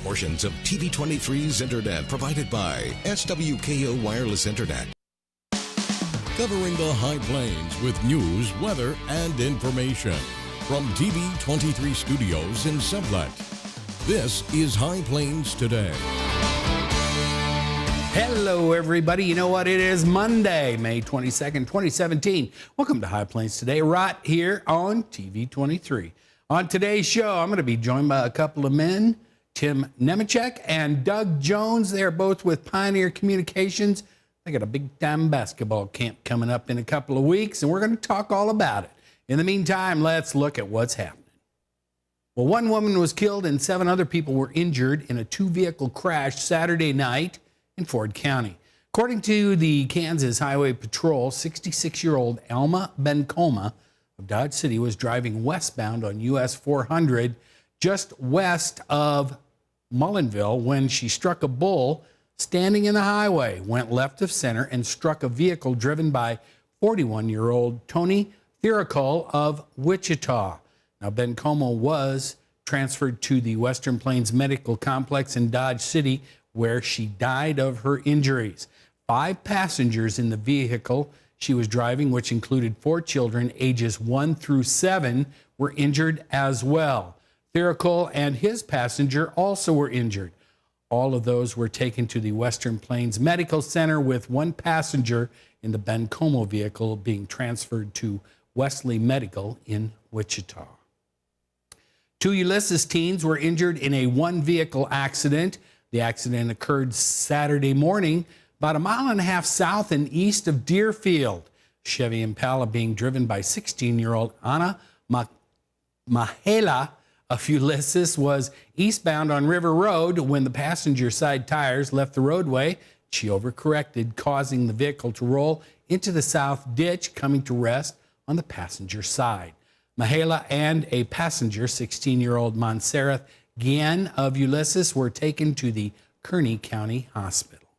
Portions of TV23's internet provided by SWKO Wireless Internet. Covering the High Plains with news, weather, and information. From TV23 Studios in Sublette, this is High Plains Today. Hello, everybody. You know what? It is Monday, May 22nd, 2017. Welcome to High Plains Today, right here on TV23. On today's show, I'm going to be joined by a couple of men, Tim Nemecheck and Doug Jones. They're both with Pioneer Communications. They got a big-time basketball camp coming up in a couple of weeks, and we're going to talk all about it. In the meantime, let's look at what's happening. Well, one woman was killed and 7 other people were injured in a 2-vehicle crash Saturday night in Ford County. According to the Kansas Highway Patrol, 66-year-old Alma Bencoma of Dodge City was driving westbound on US 400 just west of Mullinville when she struck a bull standing in the highway, went left of center, and struck a vehicle driven by 41-year-old Tony Thiricol of Wichita. Now, Bencoma was transferred to the Western Plains Medical Complex in Dodge City, where she died of her injuries. 5 passengers in the vehicle she was driving, which included 4 children ages 1 through 7, were injured as well. Thiricol and his passenger also were injured. All of those were taken to the Western Plains Medical Center, with 1 passenger in the Bencoma vehicle being transferred to Wesley Medical in Wichita. 2 Ulysses teens were injured in a 1-vehicle accident. The accident occurred Saturday morning, about 1.5 miles south and east of Deerfield. Chevy Impala being driven by 16-year-old Anna Mahela of Ulysses was eastbound on River Road when the passenger side tires left the roadway. She overcorrected, causing the vehicle to roll into the south ditch, coming to rest on the passenger side. Mahela and a passenger, 16-year-old Montserrat Guillen of Ulysses, were taken to the Kearney County Hospital.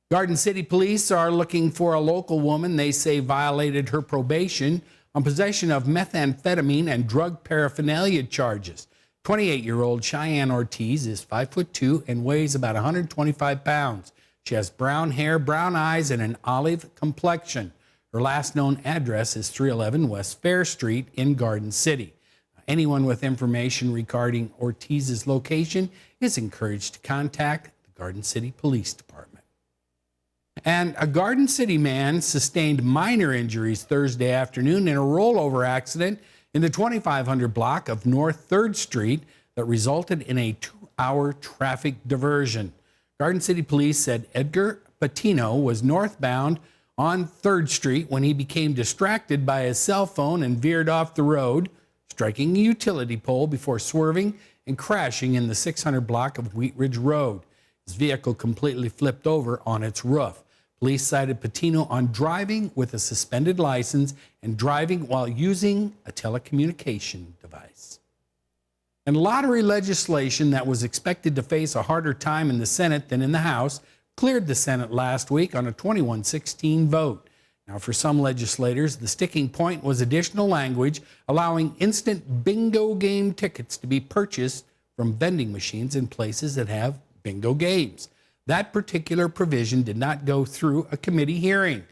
Garden City police are looking for a local woman they say violated her probation on possession of methamphetamine and drug paraphernalia charges. 28-year-old Cheyenne Ortiz is 5'2" and weighs about 125 pounds. She has brown hair, brown eyes, and an olive complexion. Her last known address is 311 West Fair Street in Garden City. Anyone with information regarding Ortiz's location is encouraged to contact the Garden City Police Department. And a Garden City man sustained minor injuries Thursday afternoon in a rollover accident in the 2500 block of North 3rd Street that resulted in a 2-hour traffic diversion. Garden City Police said Edgar Patino was northbound on 3rd Street when he became distracted by his cell phone and veered off the road, striking a utility pole before swerving and crashing in the 600 block of Wheat Ridge Road. His vehicle completely flipped over on its roof. Police cited Patino on driving with a suspended license and driving while using a telecommunication device. And lottery legislation that was expected to face a harder time in the Senate than in the House cleared the Senate last week on a 21-16 vote. Now, for some legislators, the sticking point was additional language allowing instant bingo game tickets to be purchased from vending machines in places that have bingo games. That particular provision did not go through a committee hearing.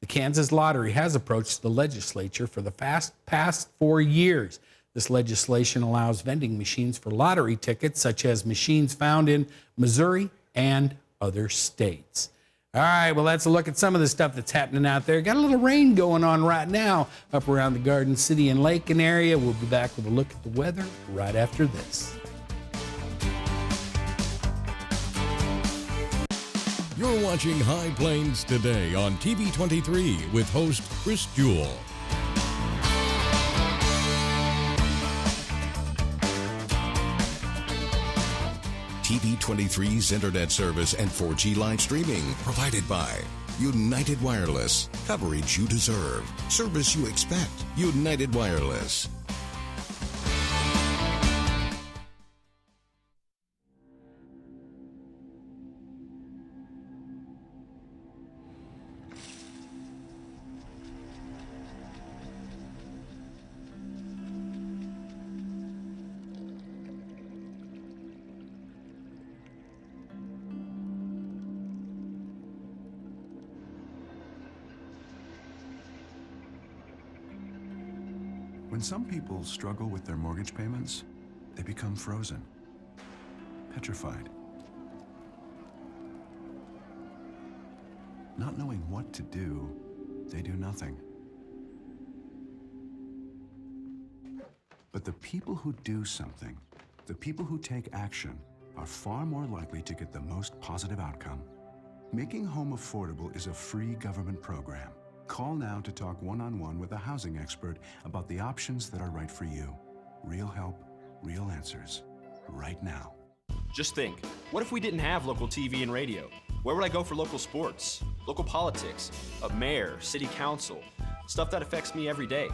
The Kansas Lottery has approached the legislature for the past 4 years. This legislation allows vending machines for lottery tickets, such as machines found in Missouri and other states. All right, well, let's look at some of the stuff that's happening out there. Got a little rain going on right now up around the Garden City and Lakin area. We'll be back with a look at the weather right after this. You're watching High Plains Today on TV23 with host Chris Jewell. TV23's internet service and 4G live streaming provided by United Wireless. Coverage you deserve. Service you expect. United Wireless. When some people struggle with their mortgage payments, they become frozen, petrified. Not knowing what to do, they do nothing. But the people who do something, the people who take action, are far more likely to get the most positive outcome. Making home affordable is a free government program. Call now to talk one-on-one with a housing expert about the options that are right for you. Real help, real answers, right now. Just think, what if we didn't have local TV and radio? Where would I go for local sports, local politics, a mayor, city council, stuff that affects me every day?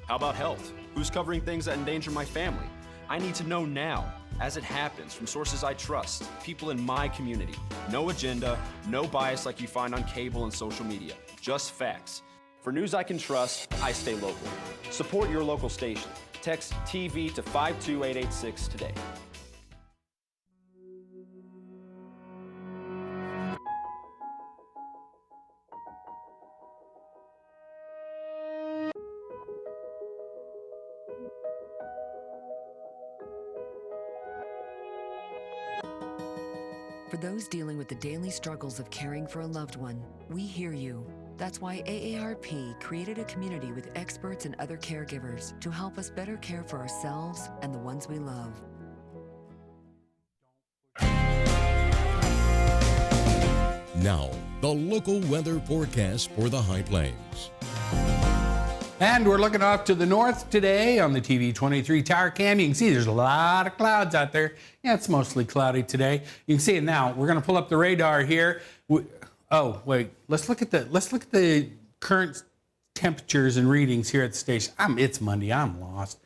How about health? Who's covering things that endanger my family? I need to know now, as it happens, from sources I trust, people in my community. No agenda, no bias like you find on cable and social media. Just facts. For news I can trust, I stay local. Support your local station. Text TV to 52886 today. For those dealing with the daily struggles of caring for a loved one, we hear you. That's why AARP created a community with experts and other caregivers to help us better care for ourselves and the ones we love. Now, the local weather forecast for the High Plains. And we're looking off to the north today on the TV23 tower cam. You can see there's a lot of clouds out there. Yeah, it's mostly cloudy today. You can see it now. We're going to pull up the radar here. Oh, wait. Let's look at the current temperatures and readings here at the station. It's Monday. I'm lost.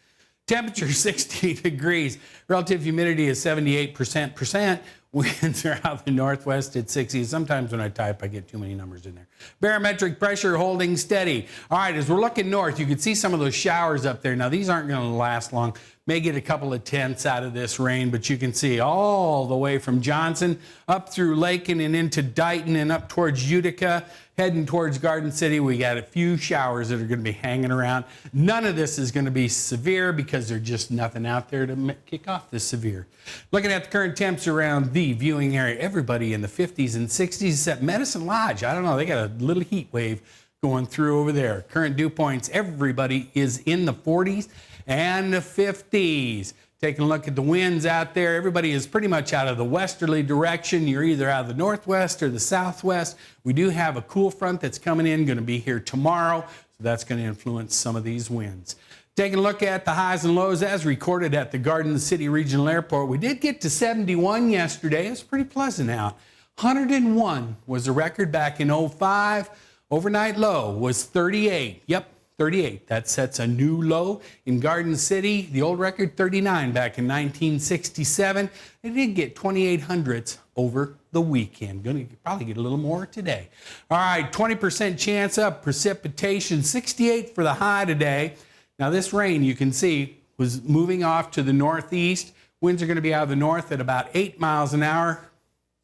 Temperature 60 degrees. Relative humidity is 78%. Winds are out of the northwest at 60. Sometimes when I type, I get too many numbers in there. Barometric pressure holding steady. All right, as we're looking north, you can see some of those showers up there. Now, these aren't going to last long. May get a couple of tenths out of this rain, but you can see all the way from Johnson up through Lakin and into Dighton and up towards Utica, heading towards Garden City. We got a few showers that are going to be hanging around. None of this is going to be severe because there's just nothing out there to kick off the severe. Looking at the current temps around the viewing area, everybody in the 50s and 60s except Medicine Lodge. I don't know, they got a little heat wave going through over there. Current dew points, everybody is in the 40s and the 50s. Taking a look at the winds out there, everybody is pretty much out of the westerly direction. You're either out of the northwest or the southwest. We do have a cool front that's coming in, going to be here tomorrow, so that's going to influence some of these winds. Taking a look at the highs and lows as recorded at the Garden City Regional Airport. We did get to 71 yesterday. It's pretty pleasant out. 101 was the record back in 05. Overnight low was 38. Yep, 38. That sets a new low in Garden City. The old record, 39 back in 1967. It did get 2,800s over the weekend. Going to probably get a little more today. All right, 20% chance of precipitation, 68 for the high today. Now this rain, you can see, was moving off to the northeast. Winds are going to be out of the north at about 8 miles an hour.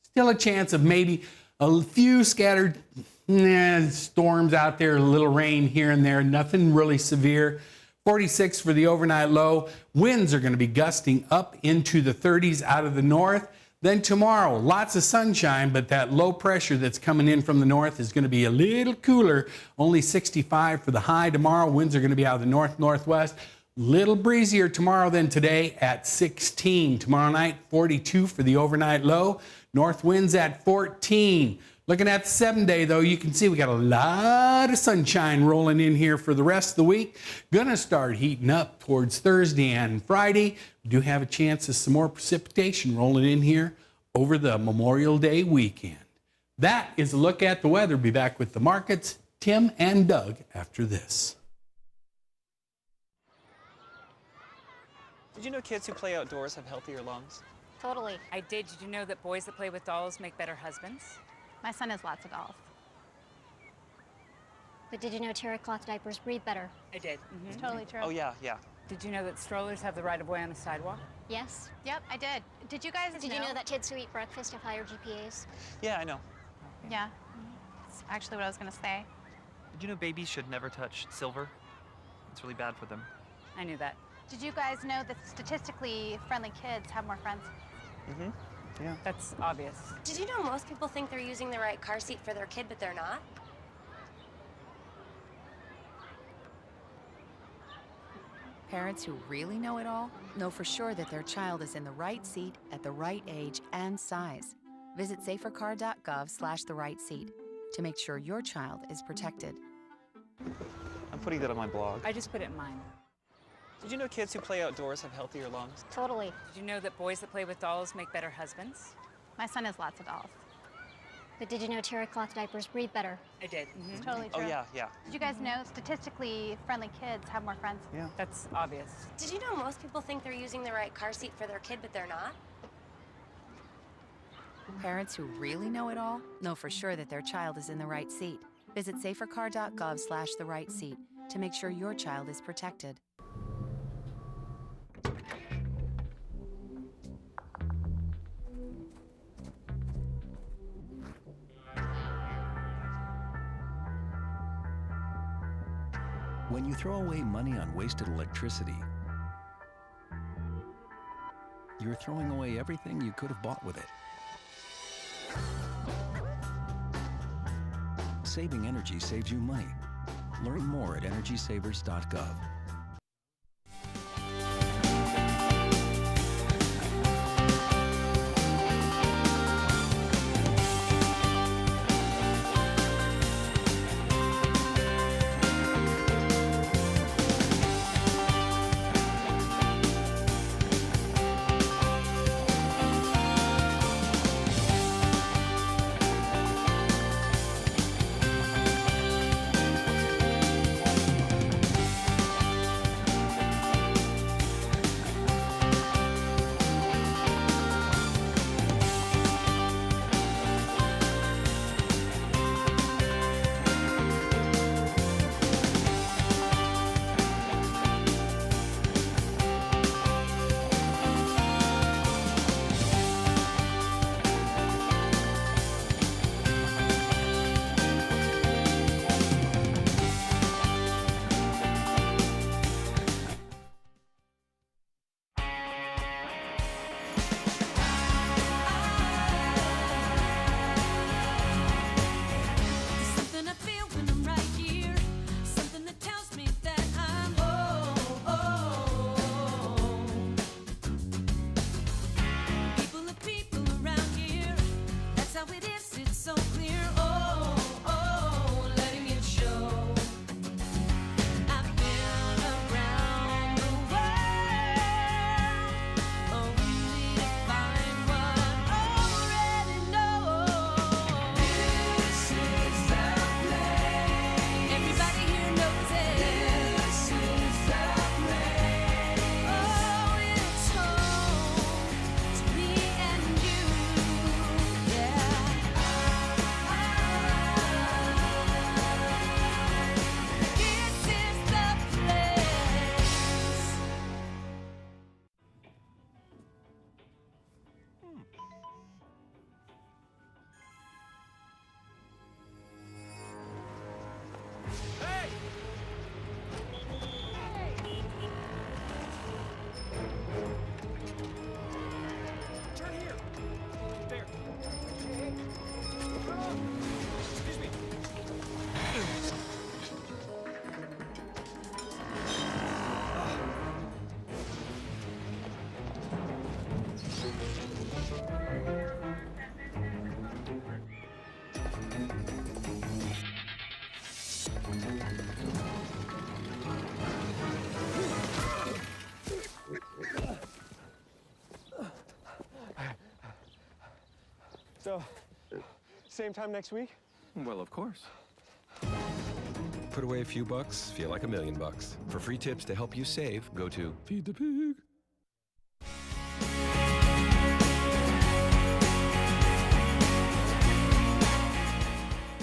Still a chance of maybe a few scattered storms out there, a little rain here and there, nothing really severe. 46 for the overnight low. Winds are going to be gusting up into the 30s out of the north. Then tomorrow, lots of sunshine, but that low pressure that's coming in from the north is going to be a little cooler. Only 65 for the high tomorrow. Winds are going to be out of the north-northwest. Little breezier tomorrow than today at 16. Tomorrow night, 42 for the overnight low. North winds at 14. Looking at the 7-day, though, you can see we got a lot of sunshine rolling in here for the rest of the week. Gonna start heating up towards Thursday and Friday. We do have a chance of some more precipitation rolling in here over the Memorial Day weekend. That is a look at the weather. Be back with the markets, Tim and Doug, after this. Did you know kids who play outdoors have healthier lungs? Totally. I did. Did you know that boys that play with dolls make better husbands? My son has lots of dolls. But did you know terry cloth diapers breathe better? I did. It's totally true. Oh, yeah. Did you know that strollers have the right of way on a sidewalk? Yes. Yep, I did. Did you guys Did you know that kids who eat breakfast have higher GPAs? Yeah, I know. Yeah. That's actually what I was going to say. Did you know babies should never touch silver? It's really bad for them. I knew that. Did you guys know that statistically friendly kids have more friends? Mm-hmm. Yeah. That's obvious. Did you know most people think they're using the right car seat for their kid, but they're not? Parents who really know it all know for sure that their child is in the right seat at the right age and size. Visit safercar.gov/the right seat to make sure your child is protected. I'm putting that on my blog. I just put it in mine. Did you know kids who play outdoors have healthier lungs? Totally. Did you know that boys that play with dolls make better husbands? My son has lots of dolls. But did you know terry cloth diapers breathe better? I did. It's totally true. Oh, yeah, yeah. Did you guys know statistically friendly kids have more friends? Yeah. That's obvious. Did you know most people think they're using the right car seat for their kid, but they're not? Parents who really know it all know for sure that their child is in the right seat. Visit safercar.gov/the right seat to make sure your child is protected. When you throw away money on wasted electricity, you're throwing away everything you could have bought with it. Saving energy saves you money. Learn more at energysavers.gov. So, same time next week? Well, of course. Put away a few bucks, feel like $1 million. For free tips to help you save, go to Feed the Pig.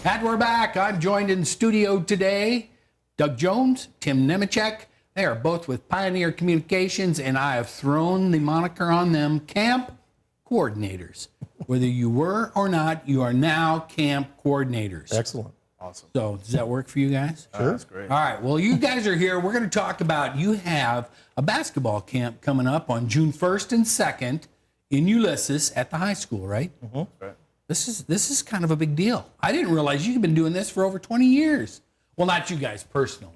And we're back. I'm joined in studio today. Doug Jones, Tim Nemecheck. They are both with Pioneer Communications, and I have thrown the moniker on them, camp coordinators. Whether you were or not, you are now camp coordinators. Excellent. Awesome. So does that work for you guys? Sure. That's great. All right. Well, you guys are here. We're going to talk about, you have a basketball camp coming up on June 1st and 2nd in Ulysses at the high school, right? Mm-hmm. Right. This is kind of a big deal. I didn't realize you've been doing this for over 20 years. Well, not you guys personally.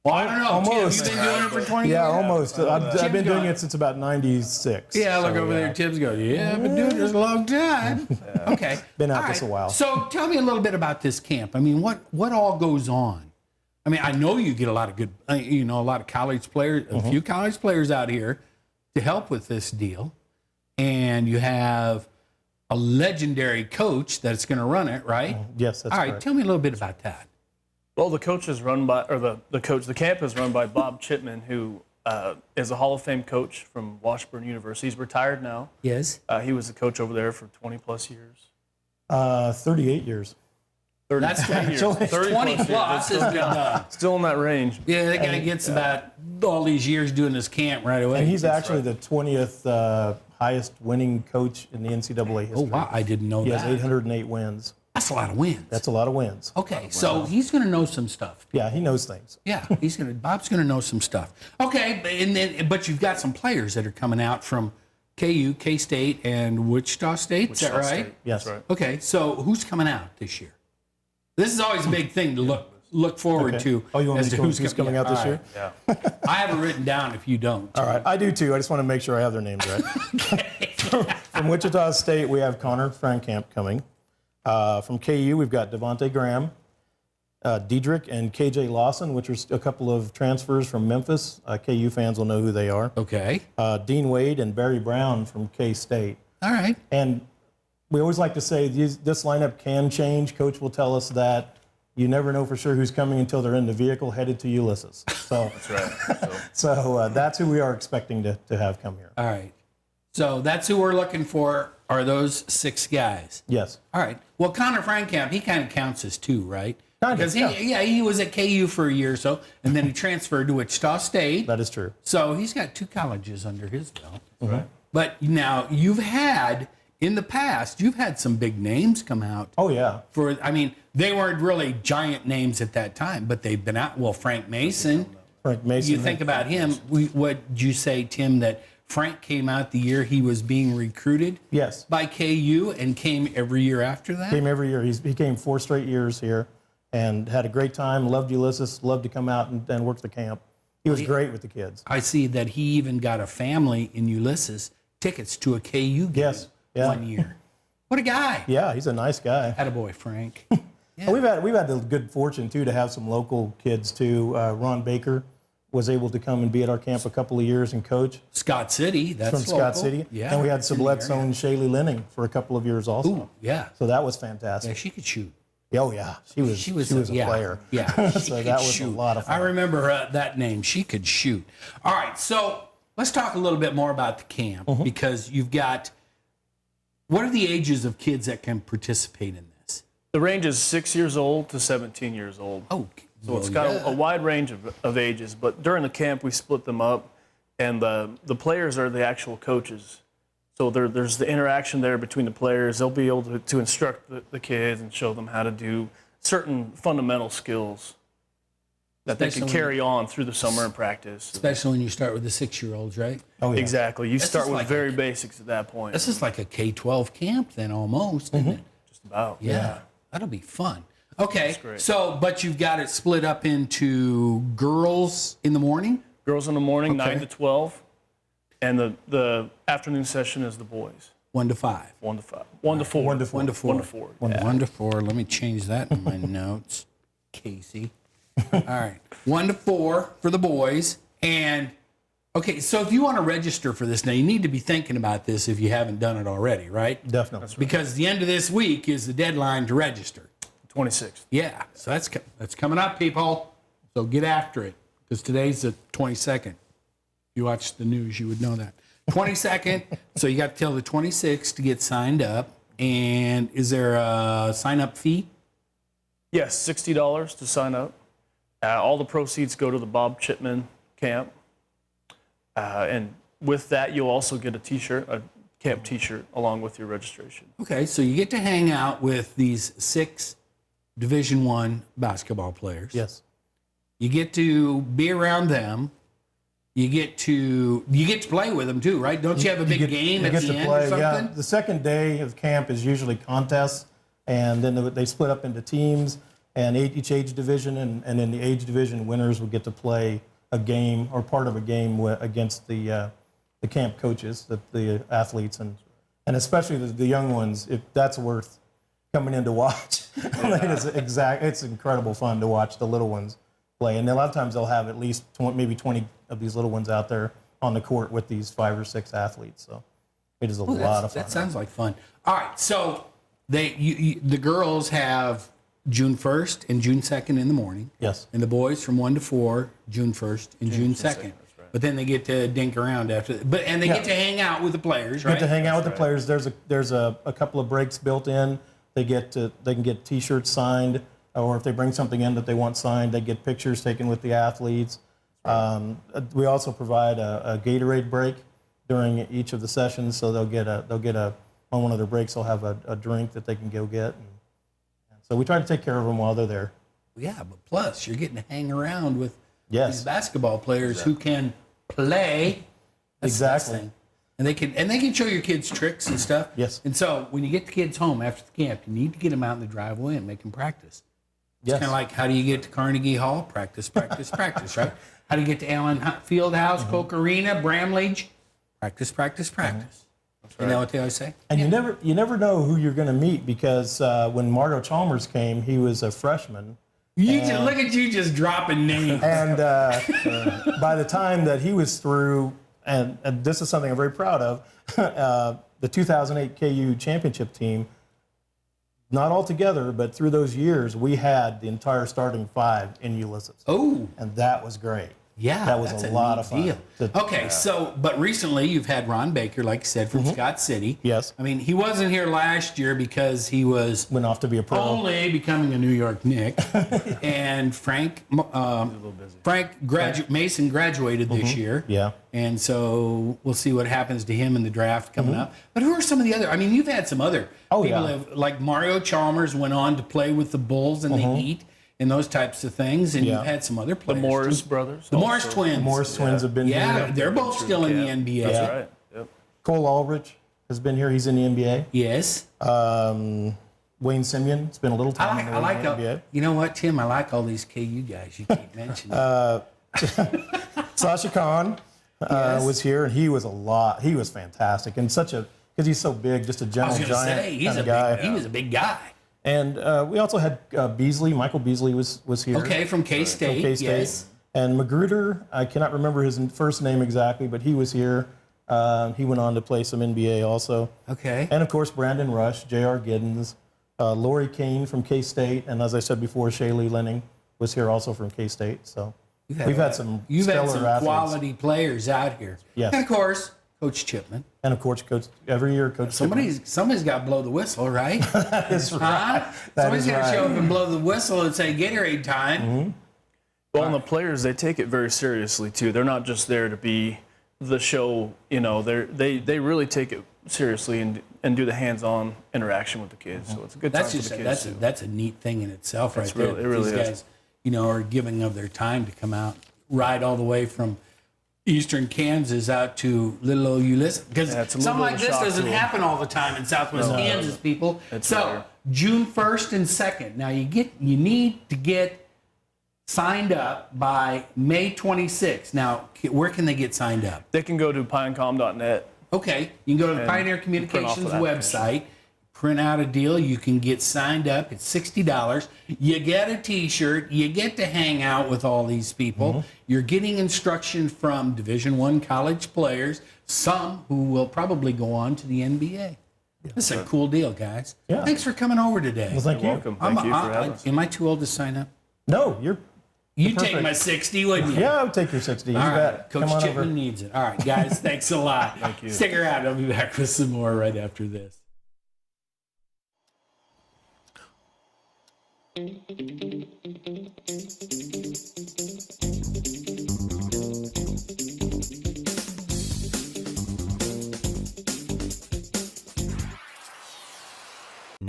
Well, I don't know. Almost. Tim, you've been doing it for 20 years? Yeah, almost. I've been doing it since about 96. Yeah, look over there. Tim's going, yeah, I've been doing this a long time. Okay. Been at All this a while. So tell me a little bit about this camp. I mean, what all goes on? I mean, I know you get a lot of good, a lot of college players, a few college players out here to help with this deal. And you have a legendary coach that's going to run it, right? Yes, that's all right. correct. Tell me a little bit about that. Well, the camp is run by Bob Chipman, who is a Hall of Fame coach from Washburn University. He's retired now. Yes. He was the coach over there for 20 plus years. 38 years. 30, That's 20 years. 20 plus is still in that range. Yeah, that guy gets about all these years doing this camp right away. And he's actually the 20th highest winning coach in the NCAA history. Oh, wow. I didn't know He that. has 808 wins. That's a lot of wins. That's a lot of wins. Okay, so he's going to know some stuff. Yeah, he knows things. Yeah, Bob's going to know some stuff. Okay, but you've got some players that are coming out from KU, K-State, and Wichita State. Is that right? State. Yes. That's right. Okay, so who's coming out this year? This is always a big thing to look forward to. Oh, you want as me to who's coming out this year? Yeah. I have it written down if you don't. All right, I do too. I just want to make sure I have their names right. From Wichita State, we have Connor Frankamp coming. From KU, we've got Devontae Graham, Diedrich, and KJ Lawson, which are a couple of transfers from Memphis. KU fans will know who they are. Okay. Dean Wade and Barry Brown from K-State. All right. And we always like to say this lineup can change. Coach will tell us that you never know for sure who's coming until they're in the vehicle headed to Ulysses. So That's right. so that's who we are expecting to have come here. All right. So that's who we're looking for, are those 6 guys. Yes. All right. Well, Connor Frankamp, he kind of counts as 2, right? Because he was at KU for a year or so, and then he transferred to Wichita State. That is true. So he's got 2 colleges under his belt. Right. But now in the past, you've had some big names come out. Oh, yeah. They weren't really giant names at that time, but they've been out. Well, Frank Mason. Frank Mason. You think about him. What did you say, Tim, that Frank came out the year he was being recruited? Yes. By KU and came every year after that? Came every year. He came 4 straight years here and had a great time, loved Ulysses, loved to come out and work the camp. He was great with the kids. I see that he even got a family in Ulysses tickets to a KU game one year. What a guy. Yeah, he's a nice guy. Attaboy, Frank. Yeah. We've had the good fortune, too, to have some local kids, too. Ron Baker was able to come and be at our camp a couple of years and coach. Scott City, that's from Scott local. City. Yeah. And we had Sublette's own Shaylee Linning for a couple of years also. Ooh, yeah. So that was fantastic. Yeah, she could shoot. Oh, yeah. She was a player. Yeah. So that was a lot of fun. I remember that name. She could shoot. All right, so let's talk a little bit more about the camp because you've got, what are the ages of kids that can participate in this? The range is 6 years old to 17 years old. Oh, so it's got a wide range of ages, but during the camp we split them up, and the players are the actual coaches. So there's the interaction there between the players. They'll be able to instruct the kids and show them how to do certain fundamental skills that they can carry on through the summer and practice. Especially when you start with the 6-year-olds, right? Oh, yeah. Exactly. You start with very basics at that point. This is like a K-12 camp then almost, isn't it? Just about. Yeah. That'll be fun. Okay, so, but you've got it split up into girls in the morning? Girls in the morning, 9 to 12. And the afternoon session is the boys. 1 to 5. 1 to 5. 1 to 4. 1 to 4. 1 to 4. 1 to 4. 1 to 4. Let me change that in my notes. Casey. All right. 1 to 4 for the boys. And, okay, so if you want to register for this now, you need to be thinking about this if you haven't done it already, right? Definitely. That's right. Because the end of this week is the deadline to register. 26th. Yeah, so that's coming up, people. So get after it, because today's the 22nd. If you watch the news, you would know that. 22nd, so you got till the 26th to get signed up. And is there a sign-up fee? Yes, $60 to sign up. All the proceeds go to the Bob Chipman camp. And with that, you'll also get a T-shirt, a camp T-shirt, along with your registration. Okay, so you get to hang out with these 6 Division I basketball players. Yes. You get to be around them. You get to play with them too, right? Don't you have a big game at the end or something? Yeah, the second day of camp is usually contests, and then they split up into teams, and each age division, and in the age division, winners would get to play a game or part of a game against the camp coaches, the athletes, and especially the young ones. That's worth coming in to watch. It's incredible fun to watch the little ones play, and a lot of times they'll have at least maybe 20 of these little ones out there on the court with these 5 or 6 athletes. So it is a lot of fun. That sounds like fun. All right, so the girls have June 1st and June 2nd in the morning. Yes. And the boys from 1 to 4, June 1st and June 2nd. Right. But then they get to dink around after. And they get to hang out with the players, right? Get to hang out with the players. There's a couple of breaks built in. They can get T-shirts signed, or if they bring something in that they want signed, they get pictures taken with the athletes. We also provide a Gatorade break during each of the sessions, so they'll get on one of their breaks they'll have a drink that they can go get. And so we try to take care of them while they're there. Yeah, but plus you're getting to hang around with these basketball players who can play. That's exactly. The thing. And they can show your kids tricks and stuff. Yes. And so when you get the kids home after the camp, you need to get them out in the driveway and make them practice. It's kind of like, how do you get to Carnegie Hall? Practice, practice, practice, right? How do you get to Allen Fieldhouse, Polk Arena, Bramlage? Practice, practice, practice. You know what they always say? And you never know who you're going to meet, because when Mario Chalmers came, he was a freshman. Look at you just dropping names. And by the time that he was through, and this is something I'm very proud of, the 2008 KU championship team, not all together, but through those years, we had the entire starting 5 in Ulysses. Oh. And that was great. Yeah, that was a lot of fun. But recently you've had Ron Baker, like you said, from Scott City. Yes. I mean, he wasn't here last year because he went off to be a pro, only becoming a New York Knick. And Frank Mason graduated this year. Yeah. And so we'll see what happens to him in the draft coming up. But who are some of the other? I mean, you've had some other people like Mario Chalmers went on to play with the Bulls in the Heat and those types of things, and you've had some other players. The Morris brothers. The Morris twins. The Morris twins have been here. Yeah, they're both still in the NBA. That's right. Yep. Cole Aldrich has been here. He's in the NBA. Yes. Wayne Simeon. It's been a little time in the NBA. You know what, Tim? I like all these KU guys you keep mentioning. Sasha Khan was here, and he was fantastic, and because he's so big, just a gentle giant kind of guy. He was a big guy. And we also had Beasley. Michael Beasley was here. Okay, from K-State. From K-State. Yes. And Magruder, I cannot remember his first name exactly, but he was here. He went on to play some NBA also. Okay. And, of course, Brandon Rush, J.R. Giddens, Lori Kane from K-State, and as I said before, Shaylee Lenning was here also from K-State. So we've had some athletes. Quality players out here. Yes. And, of course, Coach Chipman. And, of course, every year, Coach Chipman. Somebody's got to blow the whistle, right? That is right. Somebody's got to show up and blow the whistle and say, Gatorade time. Well, and the players, they take it very seriously, too. They're not just there to be the show. You know, they really take it seriously and do the hands-on interaction with the kids. So it's a good time for the kids, too. That's a neat thing in itself right there. It really These guys, are giving of their time to come out, ride all the way from eastern Kansas out to little old Ulysses, because something like this doesn't happen all the time in southwest Kansas, people. So June 1st and 2nd. Now you need to get signed up by May 26th. Now, where can they get signed up? They can go to PioneerCom.net. Okay, you can go to the PioneerCommunications website, print out a deal. You can get signed up. It's $60. You get a T-shirt. You get to hang out with all these people. You're getting instruction from Division I college players, some who will probably go on to the NBA. This is a cool deal, guys. Yeah. Thanks for coming over today. Well, thank you. Welcome. Thank you for having us. Am I too old to sign up? No, You'd take my 60, wouldn't you? Yeah, I would take your 60. All you right. bet. Coach Chipman needs it. All right, guys, thanks a lot. Thank you. Stick around. I'll be back with some more right after this.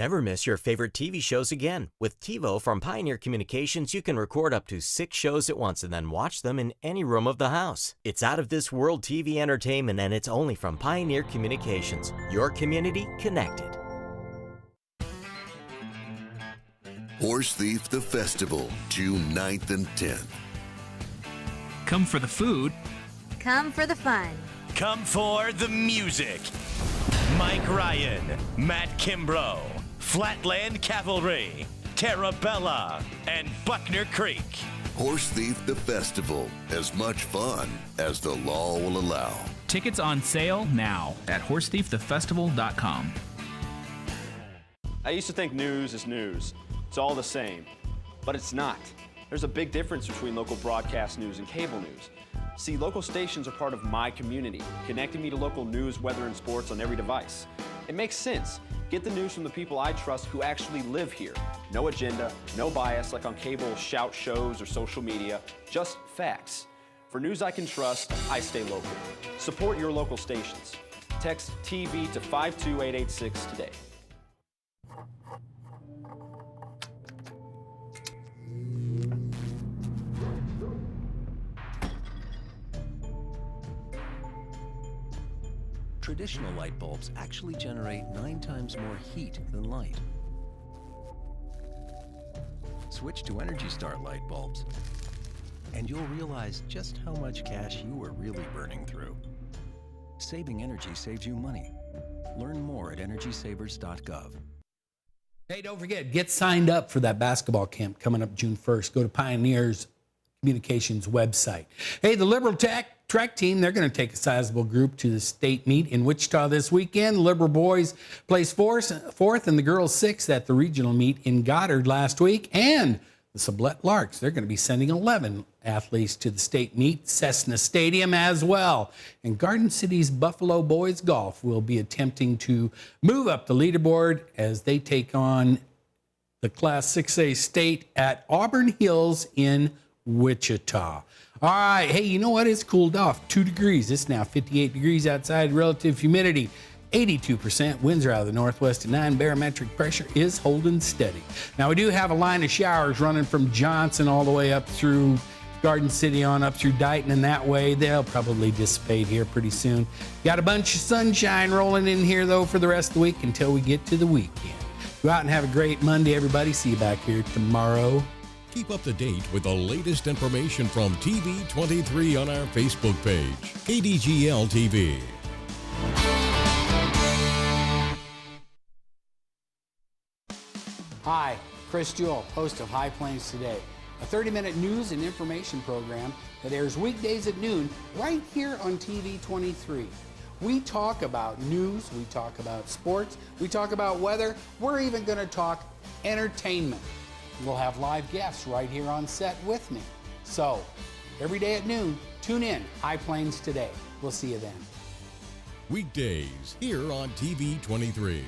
Never miss your favorite TV shows again. With TiVo from Pioneer Communications, you can record up to 6 shows at once and then watch them in any room of the house. It's out-of-this-world TV entertainment, and it's only from Pioneer Communications. Your community connected. Horse Thief the Festival, June 9th and 10th. Come for the food. Come for the fun. Come for the music. Mike Ryan, Matt Kimbrough, Flatland Cavalry, Terabella, and Buckner Creek. Horse Thief the Festival, as much fun as the law will allow. Tickets on sale now at horsethiefthefestival.com. I used to think news is news. It's all the same, but it's not. There's a big difference between local broadcast news and cable news. See, local stations are part of my community, connecting me to local news, weather, and sports on every device. It makes sense. Get the news from the people I trust who actually live here. No agenda, no bias like on cable shout shows or social media, just facts. For news I can trust, I stay local. Support your local stations. Text TV to 52886 today. Traditional light bulbs actually generate 9 times more heat than light. Switch to Energy Star light bulbs, and you'll realize just how much cash you are really burning through. Saving energy saves you money. Learn more at energysavers.gov. Hey, don't forget, get signed up for that basketball camp coming up June 1st. Go to Pioneer's Communications website. Hey, the Liberal track team, they're going to take a sizable group to the state meet in Wichita this weekend. The Liberal boys placed fourth and the girls 6th at the regional meet in Goddard last week. And the Sublette Larks, they're going to be sending 11 athletes to the state meet, Cessna Stadium as well. And Garden City's Buffalo Boys Golf will be attempting to move up the leaderboard as they take on the Class 6A state at Auburn Hills in Wichita. All right. Hey, you know what? It's cooled off 2 degrees. It's now 58 degrees outside. Relative humidity 82%. Winds are out of the northwest at 9. Barometric pressure is holding steady. Now, we do have a line of showers running from Johnson all the way up through Garden City on up through Dighton, and that way they'll probably dissipate here pretty soon. Got a bunch of sunshine rolling in here, though, for the rest of the week until we get to the weekend. Go out and have a great Monday, everybody. See you back here tomorrow. Keep up to date with the latest information from TV23 on our Facebook page, KDGL TV. Hi, Chris Jewell, host of High Plains Today, a 30-minute news and information program that airs weekdays at noon right here on TV23. We talk about news, we talk about sports, we talk about weather, we're even going to talk entertainment. We'll have live guests right here on set with me. So, every day at noon, tune in, High Plains Today. We'll see you then. Weekdays here on TV23.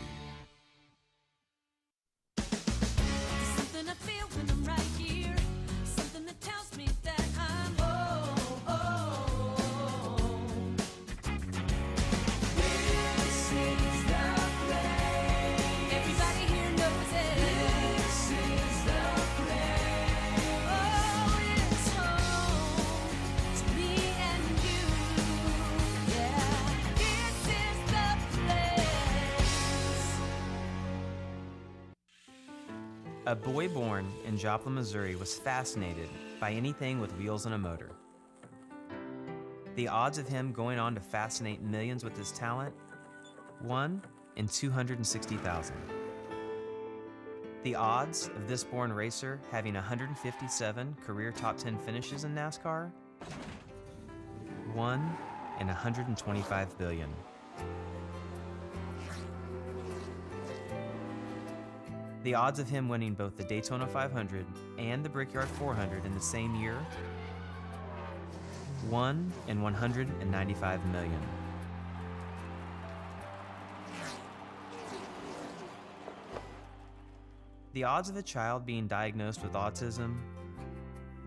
A boy born in Joplin, Missouri was fascinated by anything with wheels and a motor. The odds of him going on to fascinate millions with his talent? 1 in 260,000. The odds of this born racer having 157 career top 10 finishes in NASCAR? 1 in 125 billion. The odds of him winning both the Daytona 500 and the Brickyard 400 in the same year? 1 in 195 million. The odds of a child being diagnosed with autism?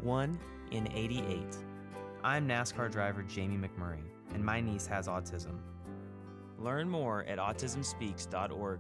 1 in 88. I'm NASCAR driver Jamie McMurray, and my niece has autism. Learn more at autismspeaks.org.